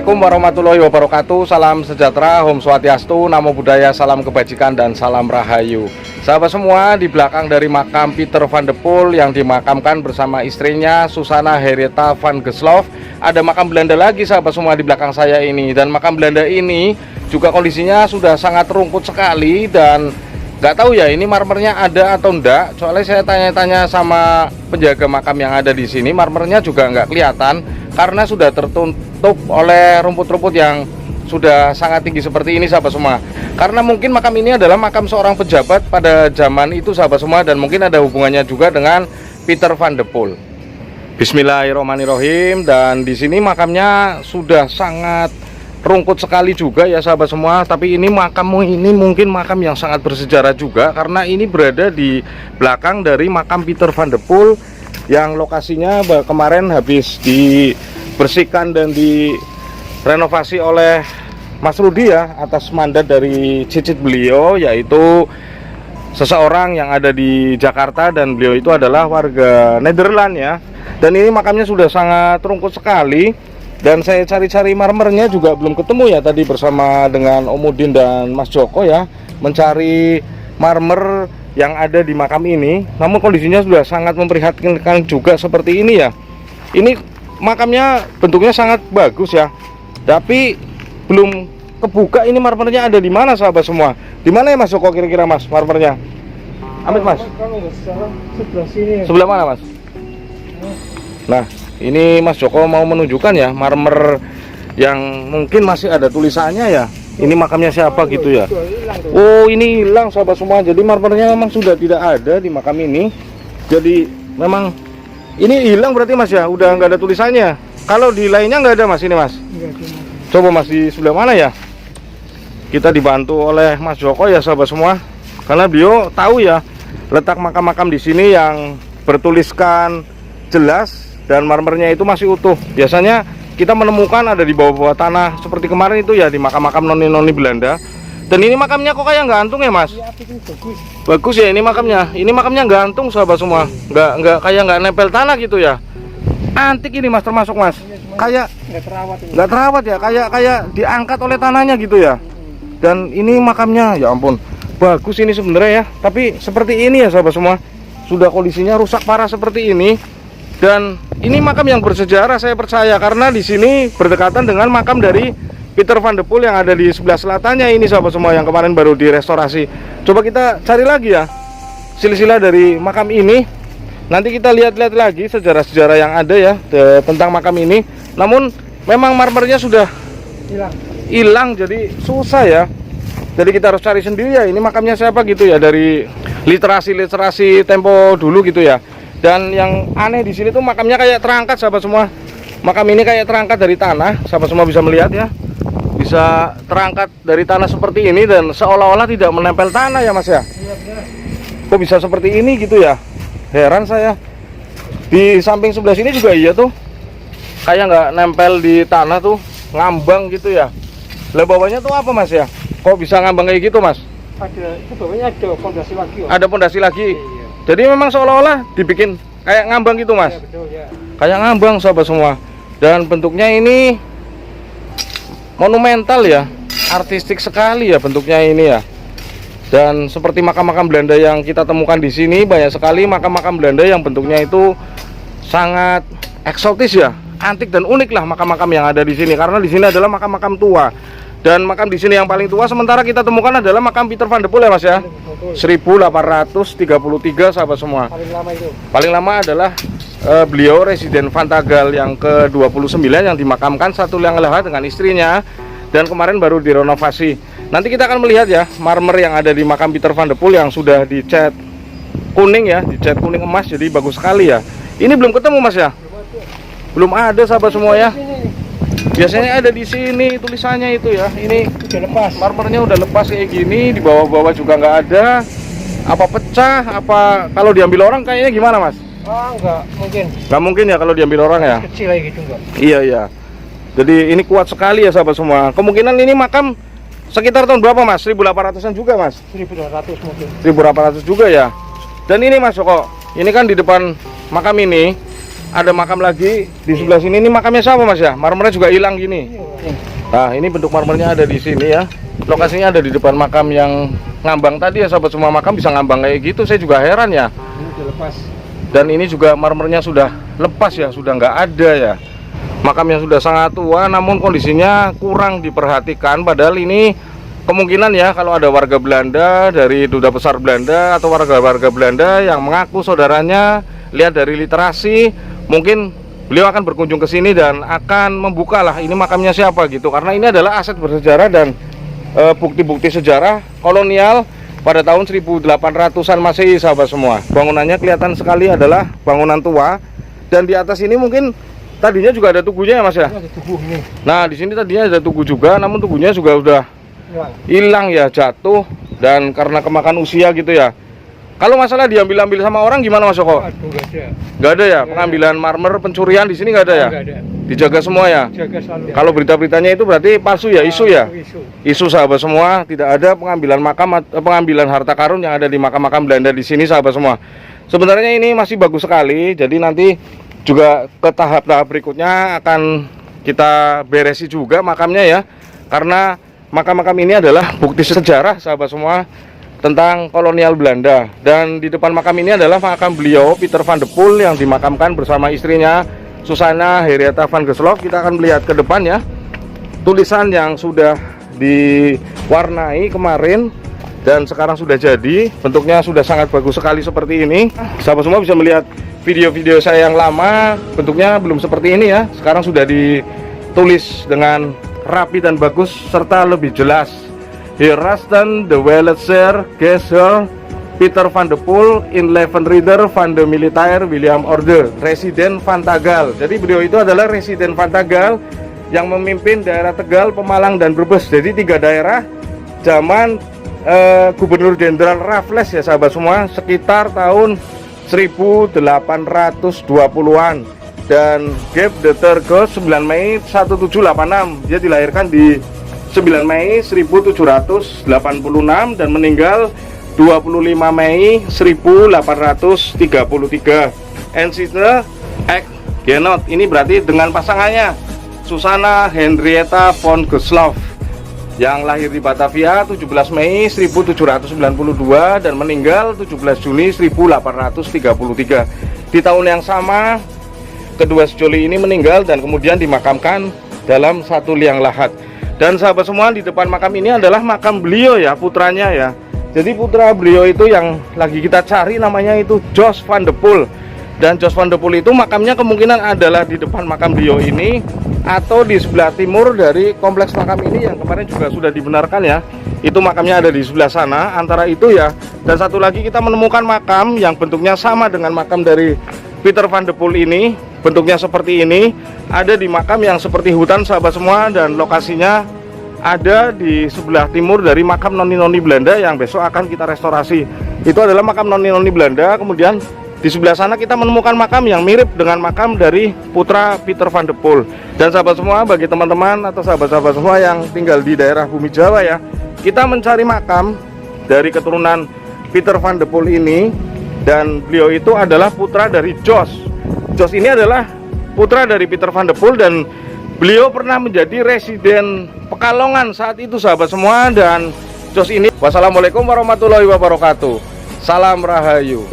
Assalamualaikum warahmatullahi wabarakatuh. Salam sejahtera, Om Swastiastu, Namo Buddhaya, salam kebajikan dan salam rahayu. Sahabat semua, di belakang dari makam Pieter van de Poel yang dimakamkan bersama istrinya Susana Henrietta van Geslof, ada makam Belanda lagi sahabat semua di belakang saya ini. Dan makam Belanda ini juga kondisinya sudah sangat rungkut sekali dan nggak tahu ya ini marmernya ada atau enggak. Soalnya saya tanya-tanya sama penjaga makam yang ada di sini, marmernya juga nggak kelihatan karena sudah tertutup oleh rumput-rumput yang sudah sangat tinggi seperti ini sahabat semua. Karena mungkin makam ini adalah makam seorang pejabat pada zaman itu sahabat semua, dan mungkin ada hubungannya juga dengan Pieter van de Poel. Bismillahirrahmanirrahim. Dan di sini makamnya sudah sangat rungkut sekali juga ya sahabat semua. Tapi ini makammu ini mungkin makam yang sangat bersejarah juga, karena ini berada di belakang dari makam Pieter van de Poel yang lokasinya kemarin habis dibersihkan dan direnovasi oleh Mas Rudi ya, atas mandat dari cicit beliau, yaitu seseorang yang ada di Jakarta, dan beliau itu adalah warga Nederland ya. Dan ini makamnya sudah sangat rungkut sekali, dan saya cari-cari marmernya juga belum ketemu ya, tadi bersama dengan Om Udin dan Mas Joko ya, mencari marmer yang ada di makam ini. Namun kondisinya sudah sangat memprihatinkan juga seperti ini ya. Ini makamnya bentuknya sangat bagus ya, tapi belum kebuka ini marmernya ada di mana sahabat semua. Di mana ya Mas Joko kira-kira Mas marmernya? Amit Mas. Sebelah sini. Sebelah mana Mas? Nah, ini Mas Joko mau menunjukkan ya marmer yang mungkin masih ada tulisannya ya. Ini makamnya siapa gitu ya. Oh, ini hilang sahabat semua. Jadi marmernya memang sudah tidak ada di makam ini. Jadi memang ini hilang berarti Mas ya. Udah nggak ada tulisannya. Kalau di lainnya nggak ada Mas ini Mas. Coba Mas di sebelah mana ya. Kita dibantu oleh Mas Joko ya sahabat semua. Karena beliau tahu ya letak makam-makam di sini yang bertuliskan jelas dan marmernya itu masih utuh. Biasanya kita menemukan ada di bawah-bawah tanah seperti kemarin itu ya, di makam-makam noni-noni Belanda. Dan ini makamnya kok kayak gantung ya Mas? Ya, bagus. Bagus ya ini makamnya. Ini makamnya gantung sahabat semua. Nggak kayak nggak nempel tanah gitu ya. Antik ini Mas, termasuk Mas. Kayak nggak terawat ya, kayak diangkat oleh tanahnya gitu ya. Dan ini makamnya ya ampun, bagus ini sebenarnya ya. Tapi seperti ini ya sahabat semua, sudah kondisinya rusak parah seperti ini. Dan ini makam yang bersejarah saya percaya, karena di sini berdekatan dengan makam dari Pieter van de Poel yang ada di sebelah selatannya ini sahabat semua, yang kemarin baru direstorasi. Coba kita cari lagi ya silsilah dari makam ini. Nanti kita lihat-lihat lagi sejarah-sejarah yang ada ya tentang makam ini. Namun memang marmernya sudah hilang, jadi susah ya. Jadi kita harus cari sendiri ya ini makamnya siapa gitu ya, dari literasi tempo dulu gitu ya. Dan yang aneh di sini tuh makamnya kayak terangkat sahabat semua. Makam ini kayak terangkat dari tanah, sahabat semua bisa melihat ya. Bisa terangkat dari tanah seperti ini dan seolah-olah tidak menempel tanah ya Mas ya. Kok bisa seperti ini gitu ya? Heran saya. Di samping sebelah sini juga iya tuh, kayak nggak nempel di tanah tuh, ngambang gitu ya. Lah bawahnya tuh apa Mas ya? Kok bisa ngambang kayak gitu Mas? Itu bawahnya ada fondasi lagi. Ada fondasi lagi. Iya. Jadi memang seolah-olah dibikin kayak ngambang gitu Mas. Ya, betul, ya. Kayak ngambang sahabat semua. Dan bentuknya ini monumental ya, artistik sekali ya bentuknya ini ya. Dan seperti makam-makam Belanda yang kita temukan di sini, banyak sekali makam-makam Belanda yang bentuknya itu sangat eksotis ya, antik dan unik lah makam-makam yang ada di sini, karena di sini adalah makam-makam tua. Dan makam di sini yang paling tua sementara kita temukan adalah makam Pieter van de Poel ya Mas ya. 1833 sahabat semua. Paling lama itu. Paling lama adalah beliau Residen van Tagal yang ke-29 yang dimakamkan satu liang lahat dengan istrinya, dan kemarin baru direnovasi. Nanti kita akan melihat ya marmer yang ada di makam Pieter van de Poel yang sudah dicat kuning ya, dicat kuning emas, jadi bagus sekali ya. Ini belum ketemu Mas ya? Belum ada sahabat semua ya. Biasanya ada di sini tulisannya itu ya. Ini Udah lepas. marmernya udah lepas kayak gini, di bawah-bawah juga nggak ada. Apa pecah? Apa kalau diambil orang kayaknya gimana Mas? Enggak mungkin. Nggak mungkin ya kalau diambil orang ya. Kecil lagi gitu enggak. Iya iya. Jadi ini kuat sekali ya sahabat semua. Kemungkinan ini makam sekitar tahun berapa Mas? 1800-an juga Mas? 1200 mungkin. 1800 juga ya. Dan ini Mas Joko, ini kan di depan makam ini ada makam lagi di sebelah sini. Ini makamnya siapa Mas ya? Marmernya juga hilang gini. Nah, ini bentuk marmernya ada di sini ya. Lokasinya ada di depan makam yang ngambang tadi ya sahabat semua. Makam bisa ngambang kayak gitu, saya juga heran ya. Ini udah lepas. Dan ini juga marmernya sudah lepas ya, sudah nggak ada ya. Makamnya sudah sangat tua, namun kondisinya kurang diperhatikan. Padahal ini kemungkinan ya, kalau ada warga Belanda dari Duta Besar Belanda atau warga-warga Belanda yang mengaku saudaranya, lihat dari literasi, mungkin beliau akan berkunjung ke sini dan akan membuka lah ini makamnya siapa gitu. Karena ini adalah aset bersejarah dan bukti-bukti sejarah kolonial pada tahun 1800-an Masehi sahabat semua. Bangunannya kelihatan sekali adalah bangunan tua, dan di atas ini mungkin tadinya juga ada tugunya ya Mas ya. Ada tubuh nih. Nah, di sini tadinya ada tugu juga, namun tugunya juga udah hilang ya, jatuh dan karena kemakan usia gitu ya. Kalau masalah diambil-ambil sama orang gimana Mas Joko? Aduh, nggak ada. Nggak ada ya, pengambilan marmer, pencurian di sini nggak ada ya? Nggak ada. Dijaga semua ya? Jaga selalu. Kalau berita-beritanya itu berarti palsu ya, isu ya? Isu. Isu sahabat semua, tidak ada pengambilan makam, pengambilan harta karun yang ada di makam-makam Belanda di sini sahabat semua. Sebenarnya ini masih bagus sekali, jadi nanti juga ke tahap-tahap berikutnya akan kita beresi juga makamnya ya. Karena makam-makam ini adalah bukti sejarah sahabat semua tentang kolonial Belanda. Dan di depan makam ini adalah makam beliau Pieter van de Poel yang dimakamkan bersama istrinya Susanna Henrietta van Gesloff. Kita akan melihat ke depan ya, tulisan yang sudah diwarnai kemarin dan sekarang sudah jadi, bentuknya sudah sangat bagus sekali seperti ini. Sahabat semua bisa melihat video-video saya yang lama, bentuknya belum seperti ini ya. Sekarang sudah ditulis dengan rapi dan bagus serta lebih jelas. Hier rusten de Welitzer Gesher Pieter van de Poel in Levenridder van de Militair William Orde, Residen van Tagal. Jadi beliau itu adalah Residen van Tagal yang memimpin daerah Tegal, Pemalang, dan Brebes. Jadi 3 daerah zaman Gubernur Jenderal Raffles ya sahabat semua, sekitar tahun 1820-an. Dan Gep de Tergo 9 Mei 1786, dia dilahirkan di 9 Mei 1786 dan meninggal 25 Mei 1833. Ensite Ek Genot, ini berarti dengan pasangannya Susanna Henrietta von Gesloff yang lahir di Batavia 17 Mei 1792 dan meninggal 17 Juni 1833. Di tahun yang sama kedua sejoli ini meninggal dan kemudian dimakamkan dalam satu liang lahat. Dan sahabat semua, di depan makam ini adalah makam beliau ya, putranya ya. Jadi putra beliau itu yang lagi kita cari namanya itu Jos van de Poel. Dan Jos van de Poel itu makamnya kemungkinan adalah di depan makam beliau ini atau di sebelah timur dari kompleks makam ini yang kemarin juga sudah dibenarkan ya. Itu makamnya ada di sebelah sana, antara itu ya. Dan satu lagi kita menemukan makam yang bentuknya sama dengan makam dari Pieter van de Poel ini. Bentuknya seperti ini, ada di makam yang seperti hutan sahabat semua, dan lokasinya ada di sebelah timur dari makam noni-noni Belanda yang besok akan kita restorasi. Itu adalah makam noni-noni Belanda. Kemudian di sebelah sana kita menemukan makam yang mirip dengan makam dari putra Pieter van de Poel. Dan sahabat semua, bagi teman-teman atau sahabat-sahabat semua yang tinggal di daerah bumi Jawa ya, kita mencari makam dari keturunan Pieter van de Poel ini, dan beliau itu adalah putra dari Jos. Jos ini adalah putra dari Pieter van de Poel dan beliau pernah menjadi residen Pekalongan saat itu sahabat semua. Dan Jos ini, wassalamualaikum warahmatullahi wabarakatuh, salam rahayu.